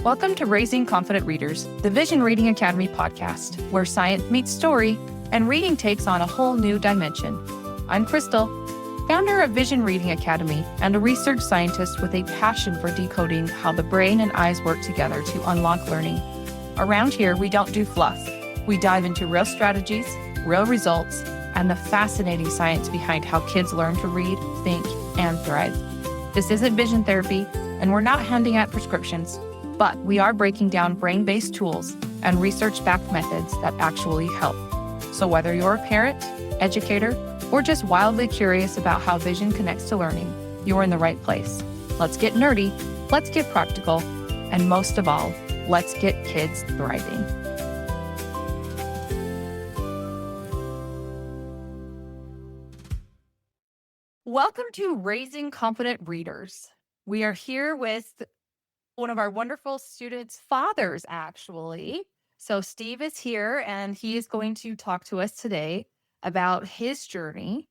Welcome to Raising Confident Readers, the Vision Reading Academy podcast, where science meets story and reading takes on a whole new dimension. I'm Crystal, founder of Vision Reading Academy and a research scientist with a passion for decoding how the brain and eyes work together to unlock learning. Around here, we don't do fluff. We dive into real strategies, real results, and the fascinating science behind how kids learn to read, think, and thrive. This isn't vision therapy, and we're not handing out prescriptions, but we are breaking down brain-based tools and research-backed methods that actually help. So whether you're a parent, educator, or just wildly curious about how vision connects to learning, you're in the right place. Let's get nerdy, let's get practical, and most of all, let's get kids thriving. Welcome to Raising Confident Readers. We are here with one of our wonderful students' fathers, actually. So Steve is here, and he is going to talk to us today about his journey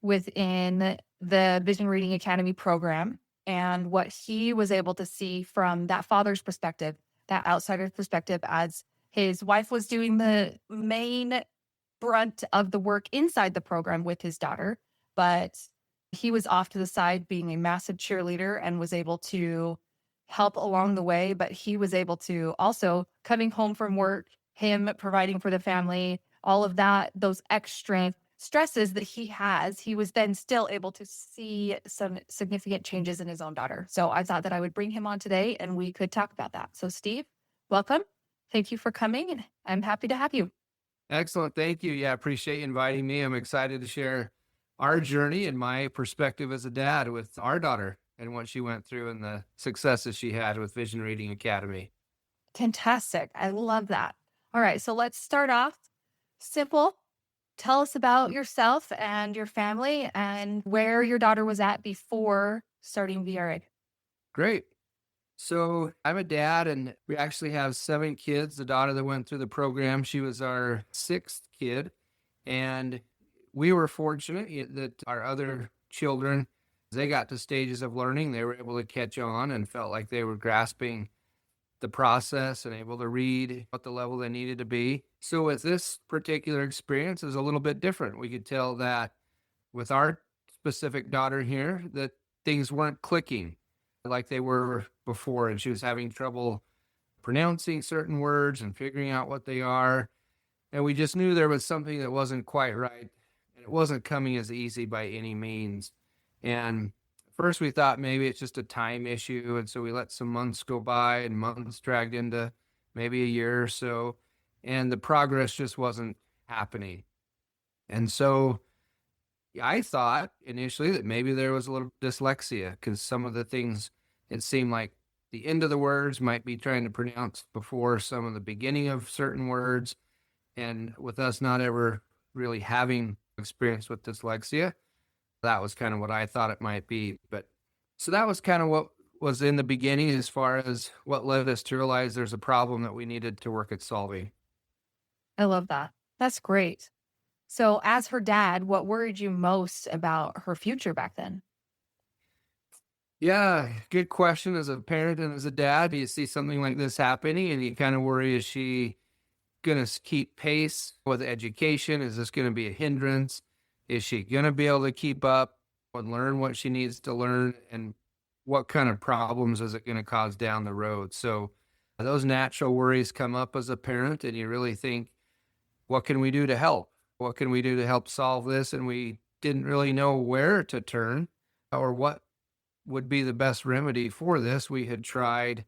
within the Vision Reading Academy program and what he was able to see from that father's perspective, that outsider's perspective, as his wife was doing the main brunt of the work inside the program with his daughter, but he was off to the side being a massive cheerleader and was able to help along the way. But he was able to also, coming home from work, him providing for the family, all of that, those extra stresses that he has, he was then still able to see some significant changes in his own daughter. So I thought that I would bring him on today and we could talk about that. So Steve, welcome. Thank you for coming, and I'm happy to have you. Excellent. Thank you. Yeah, appreciate you inviting me. I'm excited to share our journey and my perspective as a dad with our daughter and what she went through and the successes she had with Vision Reading Academy. Fantastic. I love that. All right, so let's start off simple. Tell us about yourself and your family and where your daughter was at before starting VRA. Great. So I'm a dad, and we actually have 7 kids. The daughter that went through the program, she was our 6th kid. And we were fortunate that our other children, they got to stages of learning. They were able to catch on and felt like they were grasping the process and able to read at the level they needed to be. So with this particular experience, it was a little bit different. We could tell that with our specific daughter here, that things weren't clicking like they were before, and she was having trouble pronouncing certain words and figuring out what they are. And we just knew there was something that wasn't quite right, and it wasn't coming as easy by any means. And first we thought maybe it's just a time issue, and so we let some months go by, and months dragged into maybe a year or so, and the progress just wasn't happening. And so I thought initially that maybe there was a little dyslexia, because some of the things, it seemed like the end of the words might be trying to pronounce before some of the beginning of certain words. And with us not ever really having experience with dyslexia, that was kind of what I thought it might be. But so that was kind of what was in the beginning as far as what led us to realize there's a problem that we needed to work at solving. I love that. That's great. So as her dad, what worried you most about her future back then? Yeah, good question. As a parent and as a dad, you see something like this happening and you kind of worry, is she going to keep pace with education? Is this going to be a hindrance? Is she going to be able to keep up and learn what she needs to learn? And what kind of problems is it going to cause down the road? So those natural worries come up as a parent, and you really think, what can we do to help? What can we do to help solve this? And we didn't really know where to turn or what would be the best remedy for this. We had tried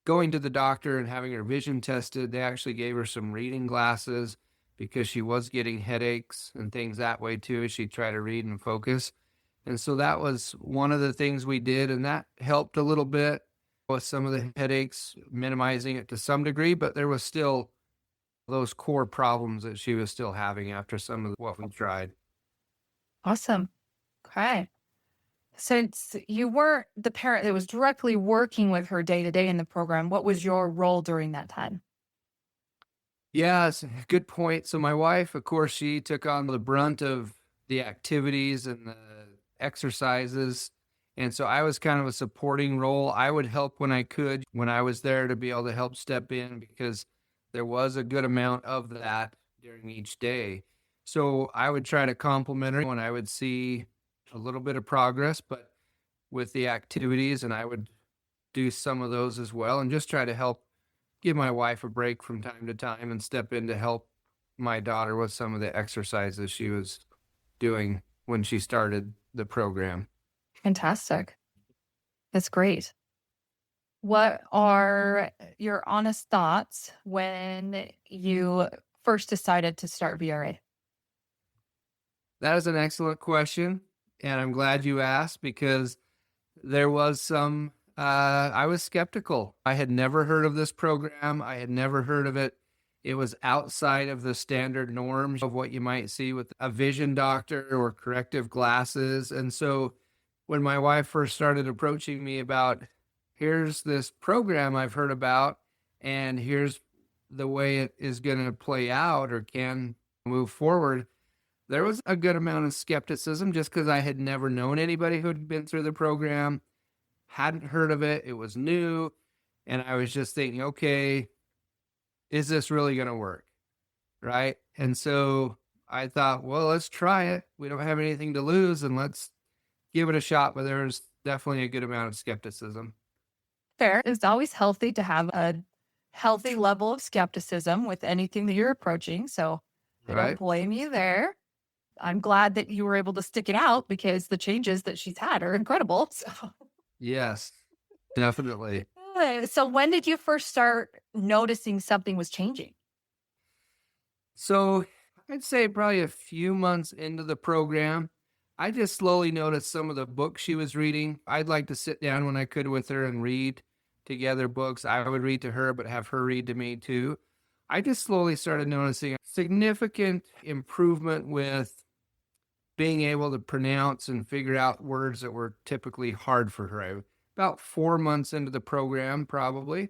going to the doctor and having her vision tested. They actually gave her some reading glasses because she was getting headaches and things that way too, as she tried to read and focus. And so that was one of the things we did, and that helped a little bit with some of the headaches, minimizing it to some degree, but there was still those core problems that she was still having after some of what we tried. Awesome. Okay. Since you weren't the parent that was directly working with her day to day in the program, what was your role during that time? Yeah, it's a good point. So my wife, of course, she took on the brunt of the activities and the exercises. And so I was kind of a supporting role. I would help when I could, when I was there to be able to help step in because there was a good amount of that during each day. So I would try to compliment her when I would see a little bit of progress, but with the activities, and I would do some of those as well and just try to help give my wife a break from time to time and step in to help my daughter with some of the exercises she was doing when she started the program. Fantastic. That's great. What are your honest thoughts when you first decided to start VRA? That is an excellent question, and I'm glad you asked because there was some I was skeptical. I had never heard of this program. I had never heard of it. It was outside of the standard norms of what you might see with a vision doctor or corrective glasses. And so when my wife first started approaching me about, here's this program I've heard about, and here's the way it is going to play out or can move forward, there was a good amount of skepticism just because I had never known anybody who'd been through the program, hadn't heard of it. It was new. And I was just thinking, okay, is this really going to work? Right. And so I thought, well, let's try it. We don't have anything to lose and let's give it a shot. But there was definitely a good amount of skepticism. Fair. It's always healthy to have a healthy level of skepticism with anything that you're approaching. So I don't Right. blame you there. I'm glad that you were able to stick it out because the changes that she's had are incredible. Yes, definitely. So when did you first start noticing something was changing? So I'd say probably a few months into the program, I just slowly noticed some of the books she was reading. I'd like to sit down when I could with her and read together books. I would read to her, but have her read to me too. I just slowly started noticing a significant improvement with being able to pronounce and figure out words that were typically hard for her. About 4 months into the program, probably,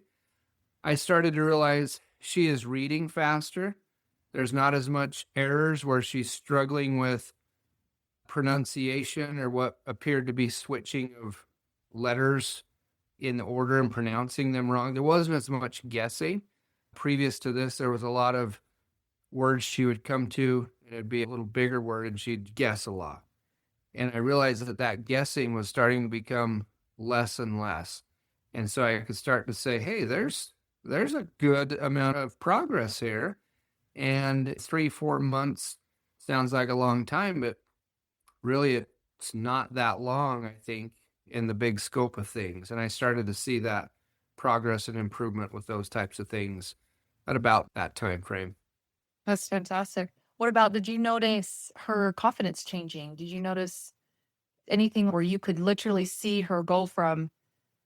I started to realize she is reading faster. There's not as much errors where she's struggling with pronunciation or what appeared to be switching of letters in order and pronouncing them wrong. There wasn't as much guessing. Previous to this, there was a lot of words she would come to, and it'd be a little bigger word, and she'd guess a lot. And I realized that that guessing was starting to become less and less. And so I could start to say, hey, there's a good amount of progress here. And 3, 4 months sounds like a long time, but really it's not that long, I think, in the big scope of things. And I started to see that progress and improvement with those types of things at about that time frame. That's fantastic. What about, did you notice her confidence changing? Did you notice anything where you could literally see her go from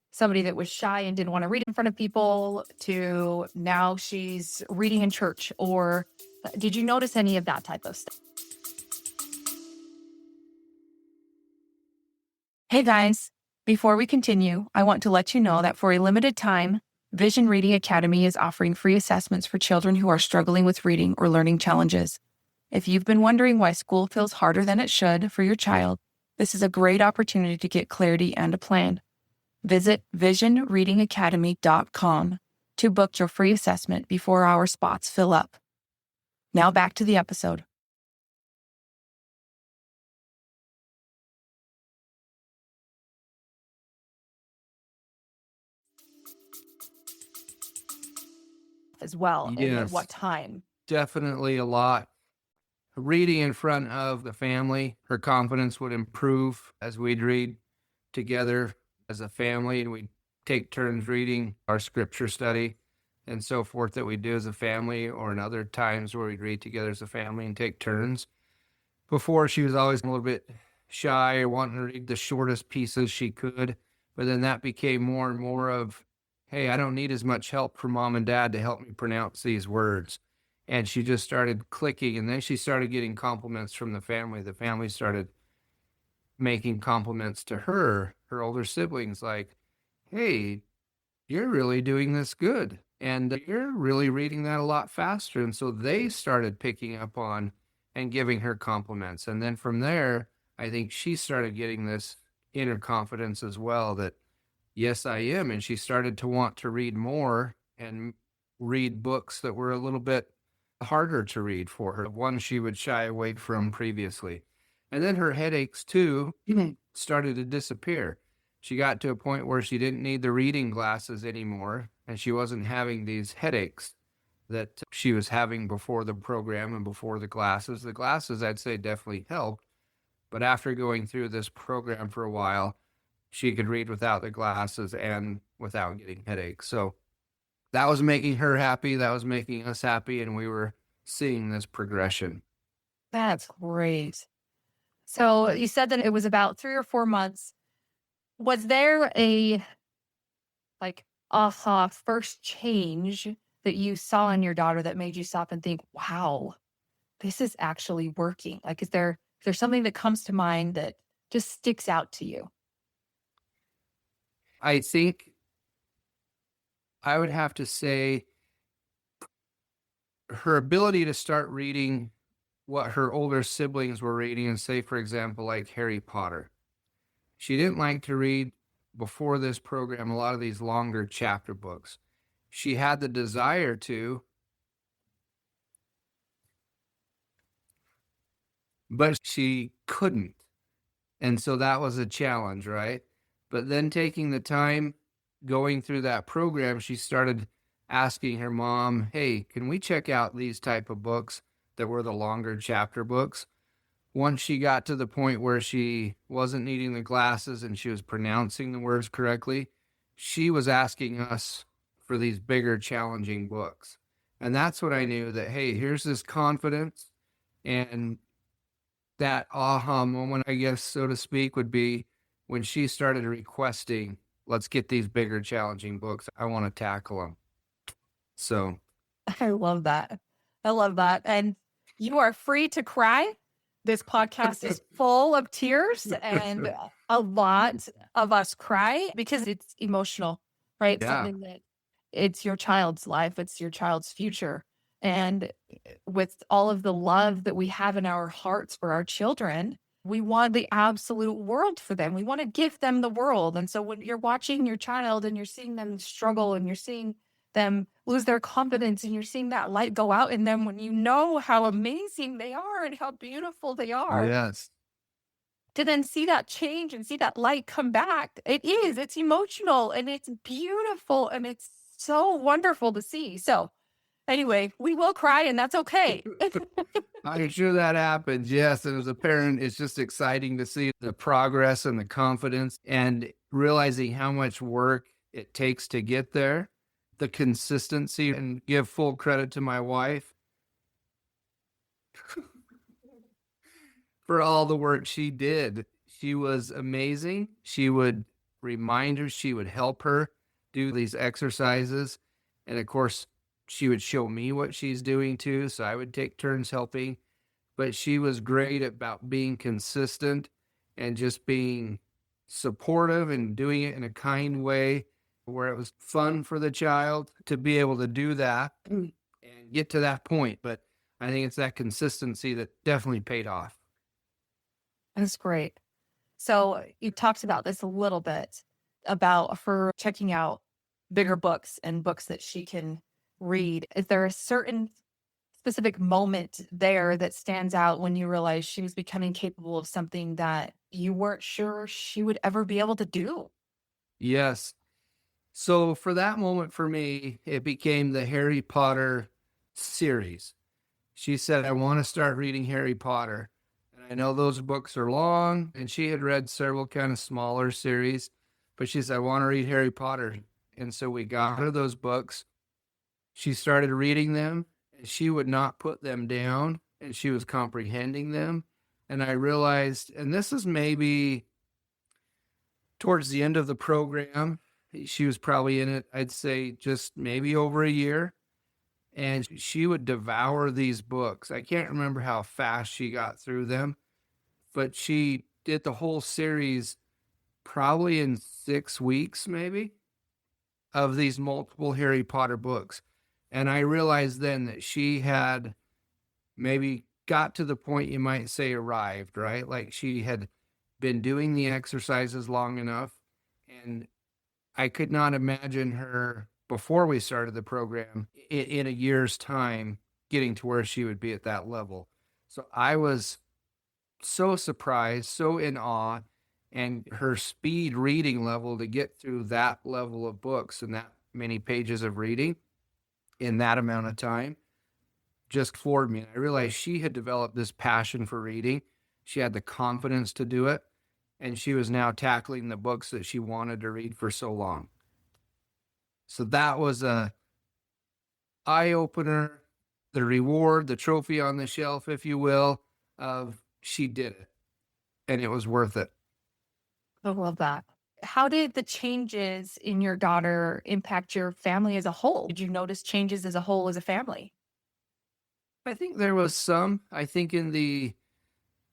somebody that was shy and didn't want to read in front of people to now she's reading in church? Or did you notice any of that type of stuff? Hey guys, before we continue, I want to let you know that for a limited time, Vision Reading Academy is offering free assessments for children who are struggling with reading or learning challenges. If you've been wondering why school feels harder than it should for your child, this is a great opportunity to get clarity and a plan. Visit visionreadingacademy.com to book your free assessment before our spots fill up. Now back to the episode. As well, and at what Yes, time? definitely a lot. Reading in front of the family, her confidence would improve as we'd read together as a family, and we'd take turns reading our scripture study and so forth that we do as a family, or in other times where we'd read together as a family and take turns. Before, she was always a little bit shy or wanting to read the shortest pieces she could, but then that became more and more of, hey, I don't need as much help from mom and dad to help me pronounce these words. And she just started clicking, and then she started getting compliments from the family. The family started making compliments to her older siblings, like, hey, you're really doing this good. And you're really reading that a lot faster. And so they started picking up on and giving her compliments. And then from there, I think she started getting this inner confidence as well that, yes, I am. And she started to want to read more and read books that were a little bit harder to read for her, ones she would shy away from previously. And then her headaches too started to disappear. She got to a point where she didn't need the reading glasses anymore, and she wasn't having these headaches that she was having before the program and before the glasses. The glasses, I'd say, definitely helped. But after going through this program for a while, she could read without the glasses and without getting headaches. So that was making her happy. That was making us happy. And we were seeing this progression. That's great. So you said that it was about 3 or 4 months. Was there a, like, aha, first change that you saw in your daughter that made you stop and think, "Wow, this is actually working?" Like, is there something that comes to mind that just sticks out to you? I think I would have to say her ability to start reading what her older siblings were reading, and say, for example, like Harry Potter. She didn't like to read before this program a lot of these longer chapter books. She had the desire to, but she couldn't. And so that was a challenge, right? But then taking the time going through that program, she started asking her mom, "Hey, can we check out these type of books that were the longer chapter books?" Once she got to the point where she wasn't needing the glasses and she was pronouncing the words correctly, she was asking us for these bigger, challenging books. And that's when I knew that, hey, here's this confidence. And that aha moment, I guess, so to speak, would be when she started requesting, let's get these bigger, challenging books. I want to tackle them. So, I love that. I love that. And you are free to cry. This podcast is full of tears, and a lot of us cry because it's emotional, right? yeah, Something that it's your child's life, it's your child's future. And with all of the love that we have in our hearts for our children, we want the absolute world for them. We want to give them the world. And so when you're watching your child and you're seeing them struggle and you're seeing them lose their confidence and you're seeing that light go out in them, when you know how amazing they are and how beautiful they are, yes. to then see that change and see that light come back, it's emotional and it's beautiful and it's so wonderful to see. So anyway, we will cry and that's okay. I'm sure that happens. Yes. And as a parent, it's just exciting to see the progress and the confidence and realizing how much work it takes to get there, the consistency, and give full credit to my wife for all the work she did. She was amazing. She would remind her, she would help her do these exercises. And of course, she would show me what she's doing too. So I would take turns helping. But she was great about being consistent and just being supportive and doing it in a kind way where it was fun for the child to be able to do that and get to that point. But I think it's that consistency that definitely paid off. That's great. So you talked about this a little bit about her checking out bigger books and books that she can read. Is there a certain specific moment there that stands out when you realize she was becoming capable of something that you weren't sure she would ever be able to do? Yes. So for that moment for me, it became the Harry Potter series. She said, I want to start reading Harry Potter. And I know those books are long, and she had read several kind of smaller series, but she said, I want to read Harry Potter. And so we got her those books. She started reading them, and she would not put them down, and she was comprehending them. And I realized, and this is maybe towards the end of the program, she was probably in it, I'd say just maybe over a year. And she would devour these books. I can't remember how fast she got through them, but she did the whole series probably in 6 weeks, maybe, of these multiple Harry Potter books. And I realized then that she had maybe got to the point you might say arrived, right? Like she had been doing the exercises long enough. And I could not imagine her before we started the program in a year's time getting to where she would be at that level. So I was so surprised, so in awe, and her speed reading level to get through that level of books and that many pages of reading in that amount of time just floored me. And I realized she had developed this passion for reading. She had the confidence to do it, and she was now tackling the books that she wanted to read for so long. So that was a eye opener, the reward, the trophy on the shelf, if you will, of she did it and it was worth it. I love that. How did the changes in your daughter impact your family as a whole? Did you notice changes as a whole as a family? I think there was some, I think in the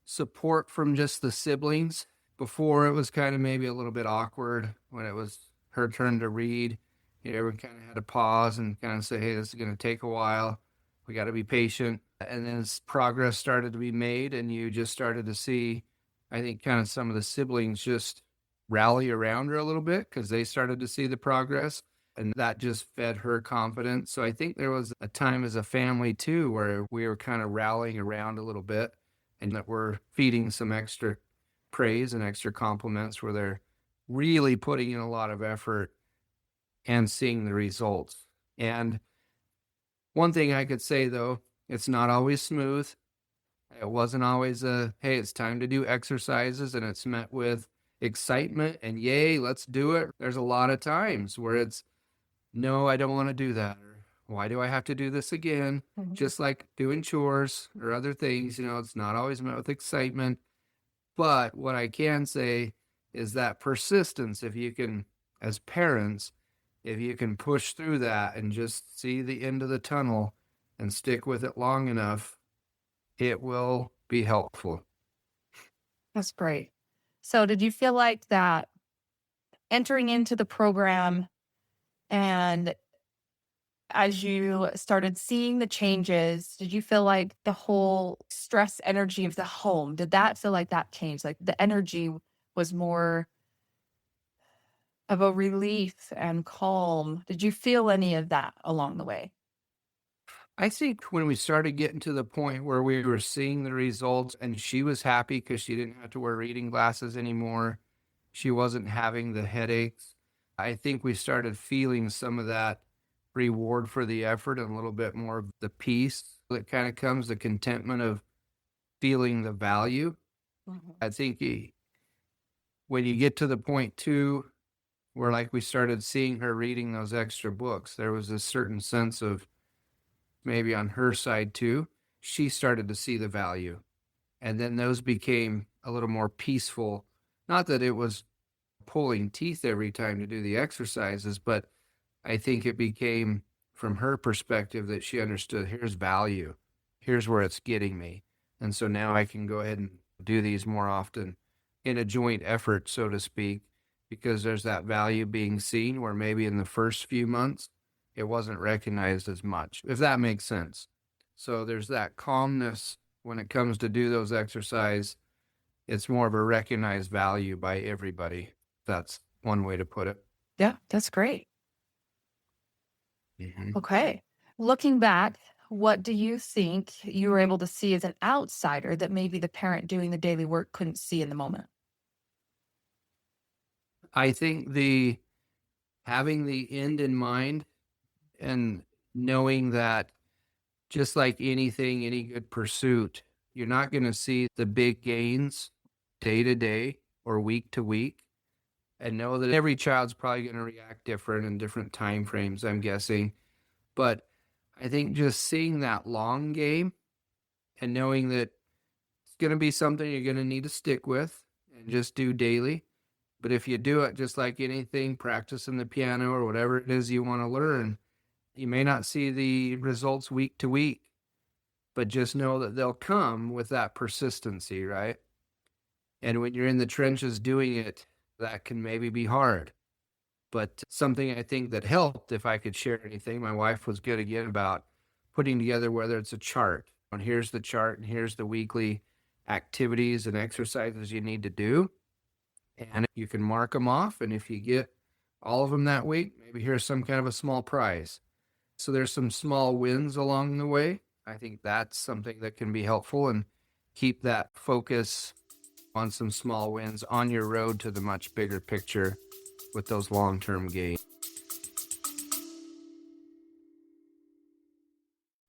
support from just the siblings. Before it was kind of maybe a little bit awkward when it was her turn to read. You know, everyone kind of had to pause and kind of say, hey, this is going to take a while. We got to be patient. And then as progress started to be made, and you just started to see, I think, kind of some of the siblings just rally around her a little bit because they started to see the progress. And that just fed her confidence. So I think there was a time as a family too where we were kind of rallying around a little bit and that we're feeding some extra praise and extra compliments where they're really putting in a lot of effort and seeing the results. And one thing I could say though, it's not always smooth. It wasn't always hey, it's time to do exercises and it's met with excitement and yay, let's do it. There's a lot of times where it's, no, I don't want to do that. Or why do I have to do this again? Mhm. Just like doing chores or other things, it's not always met with excitement. But what I can say is that persistence, if you can, as parents, if you can push through that and just see the end of the tunnel and stick with it long enough, it will be helpful. That's great. So, did you feel like that entering into the program and as you started seeing the changes, did you feel like the whole stress energy of the home, did that feel like that changed? Like the energy was more of a relief and calm. Did you feel any of that along the way? I think when we started getting to the point where we were seeing the results and she was happy because she didn't have to wear reading glasses anymore, she wasn't having the headaches. I think we started feeling some of that reward for the effort and a little bit more of the peace that kind of comes, the contentment of feeling the value. Mhm. I think when you get to the point too, where like we started seeing her reading those extra books, there was a certain sense of maybe on her side too, she started to see the value. And then those became a little more peaceful. Not that it was pulling teeth every time to do the exercises, but I think it became from her perspective that she understood here's value, here's where it's getting me. And so now I can go ahead and do these more often in a joint effort, so to speak, because there's that value being seen where maybe in the first few months it wasn't recognized as much, if that makes sense. So there's that calmness when it comes to do those exercise. It's more of a recognized value by everybody. That's one way to put it. Yeah, that's great. Mhm. Okay. Looking back, what do you think you were able to see as an outsider that maybe the parent doing the daily work couldn't see in the moment? I think the having the end in mind and knowing that just like anything, any good pursuit, you're not going to see the big gains day to day or week to week. And know that every child's probably going to react different in different time frames, I'm guessing. But I think just seeing that long game and knowing that it's going to be something you're going to need to stick with and just do daily. But if you do it just like anything, practicing the piano or whatever it is you want to learn, you may not see the results week to week, but just know that they'll come with that persistency, right? And when you're in the trenches doing it, that can maybe be hard. But something I think that helped, if I could share anything, my wife was good again about putting together whether it's a chart, and here's the chart, and here's the weekly activities and exercises you need to do. And you can mark them off. And if you get all of them that week, maybe here's some kind of a small prize. So there's some small wins along the way. I think that's something that can be helpful, and keep that focus on some small wins on your road to the much bigger picture with those long-term gains.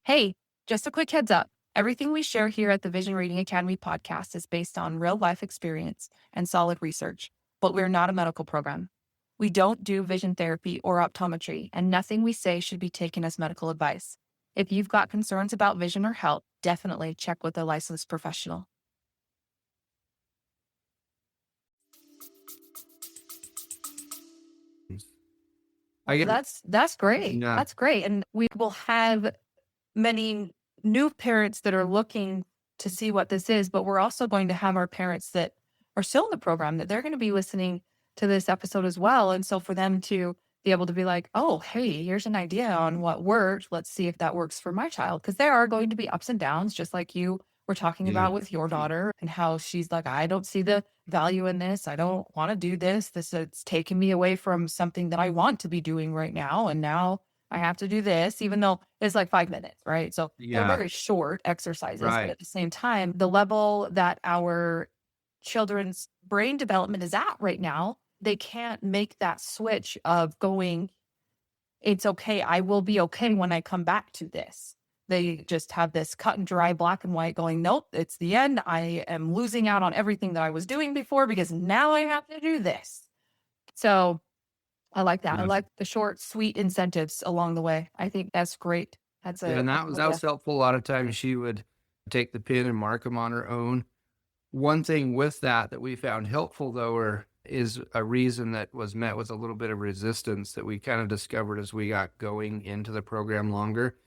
Hey, just a quick heads up. Everything we share here at the Vision Reading Academy podcast is based on real life experience and solid research, but we're not a medical program. We don't do vision therapy or optometry, and nothing we say should be taken as medical advice. If you've got concerns about vision or health, definitely check with a licensed professional. I get That's great. Yeah. That's great. And we will have many new parents that are looking to see what this is, but we're also going to have our parents that are still in the program that they're going to be listening to this episode as well. And so for them to be able to be like, oh, hey, here's an idea on what worked. Let's see if that works for my child. Because there are going to be ups and downs, just like you were talking Yeah. about with your daughter and how she's like, I don't see the value in this. I don't want to do this. It's taking me away from something that I want to be doing right now. And now I have to do this, even though it's like 5 minutes, right? So they're Yeah. very short exercises, but Right. at the same time, the level that our children's brain development is at right now, they can't make that switch of going, it's okay. I will be okay when I come back to this. They just have this cut and dry black and white going, nope, it's the end. I am losing out on everything that I was doing before because now I have to do this. So I like that. I Yeah. like the short, sweet incentives along the way. I think that's great. That's Yeah, and a that was cool way to helpful. A lot of times she would take the pin and mark them on her own. One thing with that we found helpful, though, is a reason that was met with a little bit of resistance that we kind of discovered as we got going into the program longer.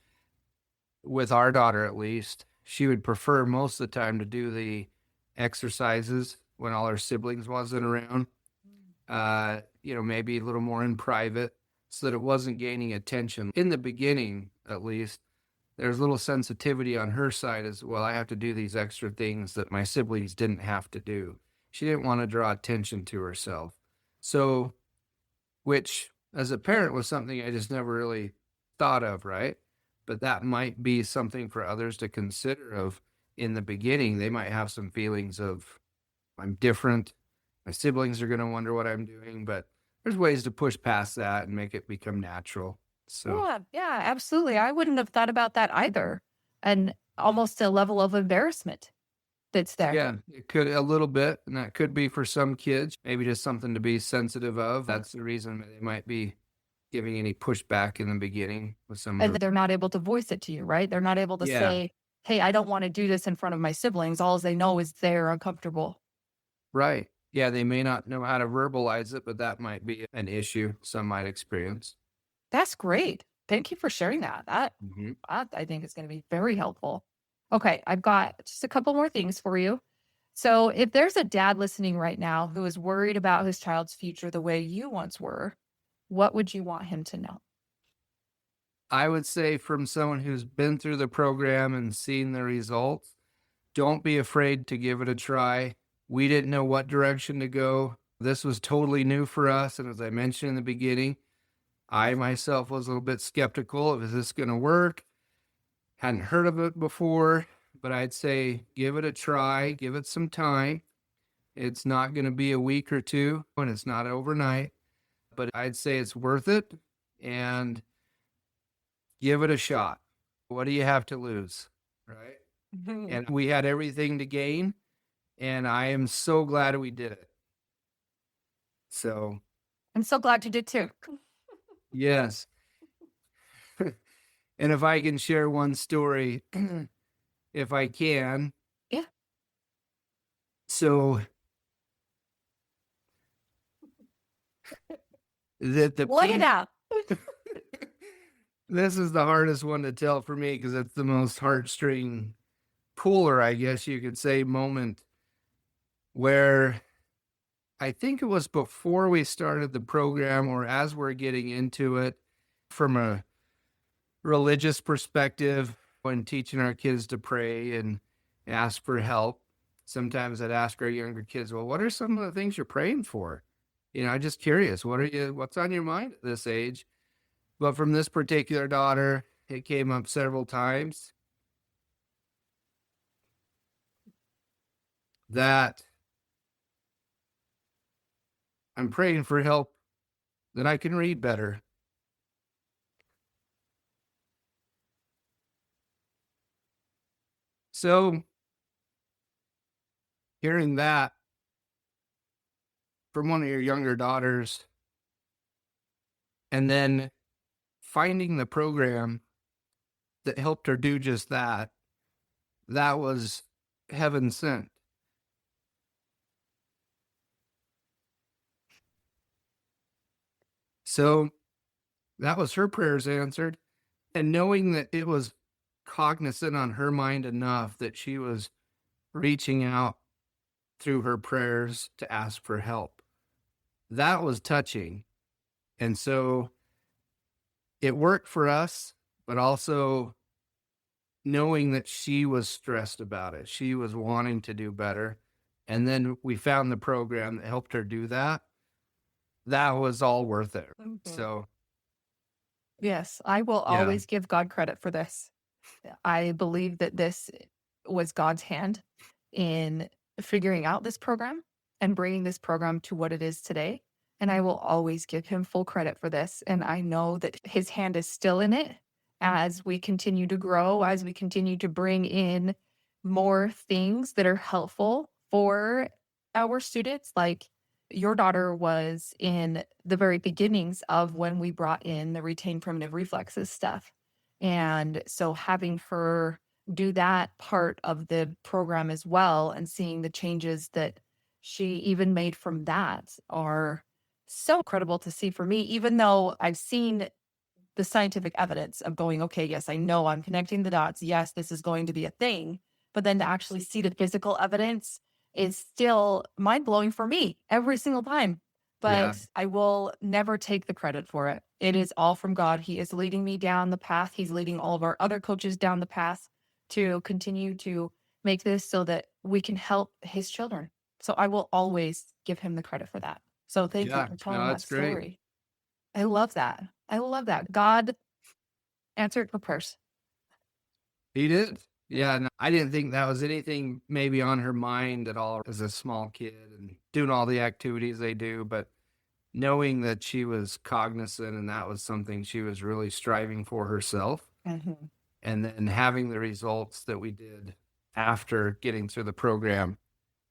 With our daughter, at least, she would prefer most of the time to do the exercises when all her siblings wasn't around. Maybe a little more in private so that it wasn't gaining attention. In the beginning, at least, there's a little sensitivity on her side as well. I have to do these extra things that my siblings didn't have to do. She didn't want to draw attention to herself. So, which as a parent was something I just never really thought of, right? But that might be something for others to consider of in the beginning. They might have some feelings of, I'm different. My siblings are going to wonder what I'm doing, but there's ways to push past that and make it become natural. So, Yeah, yeah, absolutely. I wouldn't have thought about that either. And almost a level of embarrassment that's there. yeah, it could a little bit, and that could be for some kids, maybe just something to be sensitive of. That's the reason they might be giving any pushback in the beginning with some of And the, they're not able to voice it to you, right? They're not able to yeah, say, hey, I don't want to do this in front of my siblings. All they know is they're uncomfortable. right. Yeah, they may not know how to verbalize it, but that might be an issue some might experience. That's great. Thank you for sharing that. Mhm. That I think is going to be very helpful. Okay, I've got just a couple more things for you. So, if there's a dad listening right now who is worried about his child's future the way you once were, what would you want him to know? I would say, from someone who's been through the program and seen the results, don't be afraid to give it a try. We didn't know what direction to go. This was totally new for us. And as I mentioned in the beginning, I myself was a little bit skeptical of, is this going to work? Hadn't heard of it before, but I'd say give it a try, give it some time. It's not going to be a week or two, and it's not overnight, but I'd say it's worth it, and give it a shot. What do you have to lose? Right. Mhm. And we had everything to gain, and I am so glad we did it. So, I'm so glad you did too. yes. And if I can share one story, if I can. Yeah. So, that the Let it out. this is the hardest one to tell for me because it's the most heartstring puller, I guess you could say, moment where I think it was before we started the program or as we're getting into it from a religious perspective when teaching our kids to pray and ask for help. sometimes I'd ask our younger kids, well, what are some of the things you're praying for? I'm just curious. What's on your mind at this age? But from this particular daughter, it came up several times that I'm praying for help that I can read better. So hearing that from one of your younger daughters and then finding the program that helped her do just that, that was heaven sent. So that was her prayers answered. And knowing that it was cognizant on her mind enough that she was reaching out through her prayers to ask for help, that was touching. And so it worked for us, but also knowing that she was stressed about it. She was wanting to do better. And then we found the program that helped her do that. That was all worth it. Mhm. So, Yes, I will yeah, always give God credit for this. I believe that this was God's hand in figuring out this program and bringing this program to what it is today. And I will always give him full credit for this. And I know that his hand is still in it as we continue to grow, as we continue to bring in more things that are helpful for our students. Like your daughter was in the very beginnings of when we brought in the retained primitive reflexes stuff. And so having her do that part of the program as well and seeing the changes that she even made from that are so incredible to see for me, even though I've seen the scientific evidence of going, okay, yes, I know I'm connecting the dots. Yes, this is going to be a thing. But then to actually see the physical evidence is still mind blowing for me every single time. yeah, But I will never take the credit for it. It is all from God. He is leading me down the path. He's leading all of our other coaches down the path to continue to make this so that we can help his children. So I will always give him the credit for that. So thank you yeah. for No, telling that that's great. story. I love that. I love that. God answered her prayers. He did. Yeah, no, I didn't think that was anything maybe on her mind at all as a small kid and doing all the activities they do, but knowing that she was cognizant and that was something she was really striving for herself, Mhm. and then having the results that we did after getting through the program,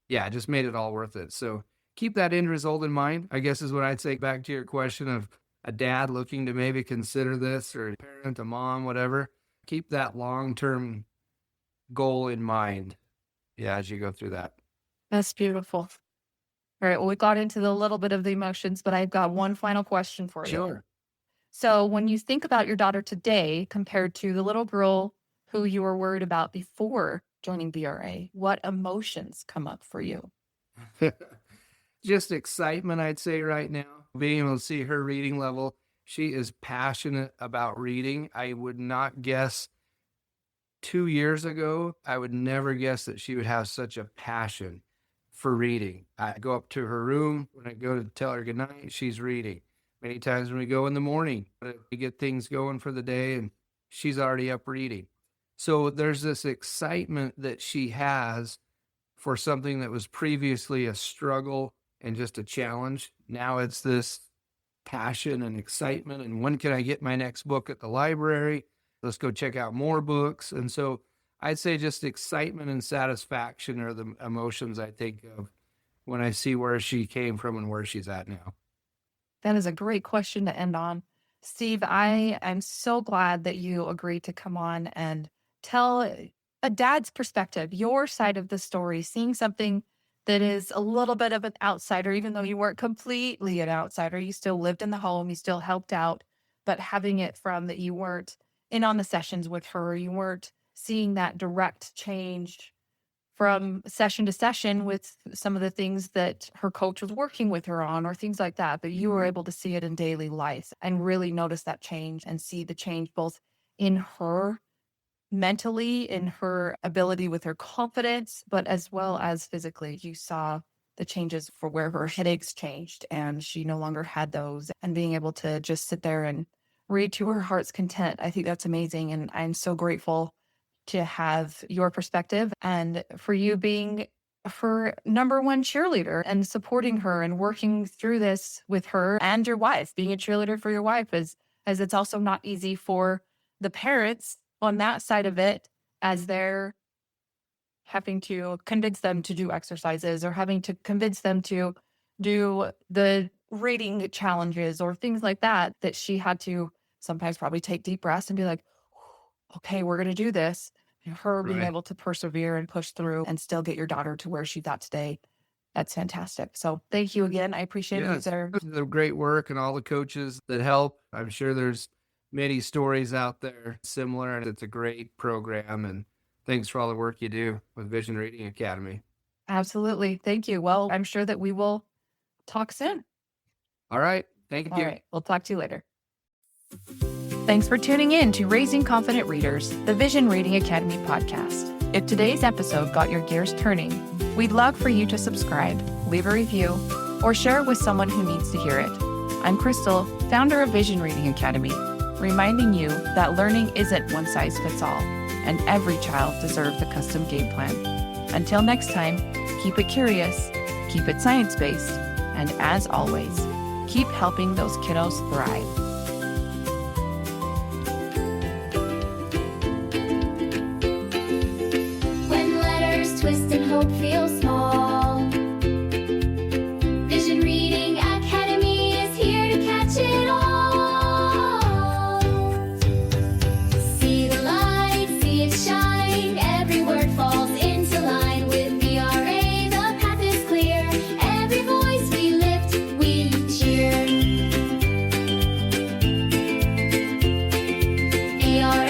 yeah, it just made it all worth it. So keep that end result in mind, I guess is what I'd say back to your question of a dad looking to maybe consider this or a parent, a mom, whatever. Keep that long term goal in mind. Yeah, as you go through that. That's beautiful. All right. Well, we got into the little bit of the emotions, but I've got one final question for you. Sure. So, when you think about your daughter today compared to the little girl who you were worried about before joining BRA, what emotions come up for you? Just excitement, I'd say, right now. Being able to see her reading level. She is passionate about reading. I would not guess 2 years ago, I would never guess that she would have such a passion for reading. I go up to her room when I go to tell her goodnight, she's reading. Many times when we go in the morning, we get things going for the day and she's already up reading. So there's this excitement that she has for something that was previously a struggle and just a challenge. Now it's this passion and excitement. And when can I get my next book at the library? Let's go check out more books. And so I'd say just excitement and satisfaction are the emotions I think of when I see where she came from and where she's at now. That is a great question to end on. Steve, I am so glad that you agreed to come on and tell a dad's perspective, your side of the story, seeing something that is a little bit of an outsider, even though you weren't completely an outsider. You still lived in the home, you still helped out, but having it from that you weren't in on the sessions with her, you weren't seeing that direct change from session to session with some of the things that her coach was working with her on or things like that, but you were able to see it in daily life and really notice that change and see the change both in her mentally, in her ability with her confidence, but as well as physically. You saw the changes for where her headaches changed and she no longer had those, and being able to just sit there and read to her heart's content. I think that's amazing. And I'm so grateful to have your perspective and for you being her number one cheerleader and supporting her and working through this with her and your wife. Being a cheerleader for your wife is, as it's also not easy for the parents on that side of it, as they're having to convince them to do exercises or having to convince them to do the reading challenges or things like that, that she had to sometimes probably take deep breaths and be like, okay, we're going to do this. And her being Right. able to persevere and push through and still get your daughter to where she's at today. That's fantastic. So thank you again. I appreciate you Yes, there. the great work and all the coaches that help. I'm sure there's many stories out there similar, and it's a great program. And thanks for all the work you do with Vision Reading Academy. Absolutely. Thank you. Well, I'm sure that we will talk soon. All right. Thank All you. right. We'll talk to you later. Thanks for tuning in to Raising Confident Readers, the Vision Reading Academy podcast. If today's episode got your gears turning, we'd love for you to subscribe, leave a review, or share it with someone who needs to hear it. I'm Crystal, founder of Vision Reading Academy, reminding you that learning isn't one size fits all, and every child deserves a custom game plan. Until next time, keep it curious, keep it science-based, and as always, keep helping those kiddos thrive. When letters twist and hope feels small, Vision Reading Academy is here to catch it all. See the light, see it shine, every word falls into line. With VRA, the path is clear, every voice we lift, we cheer. VRA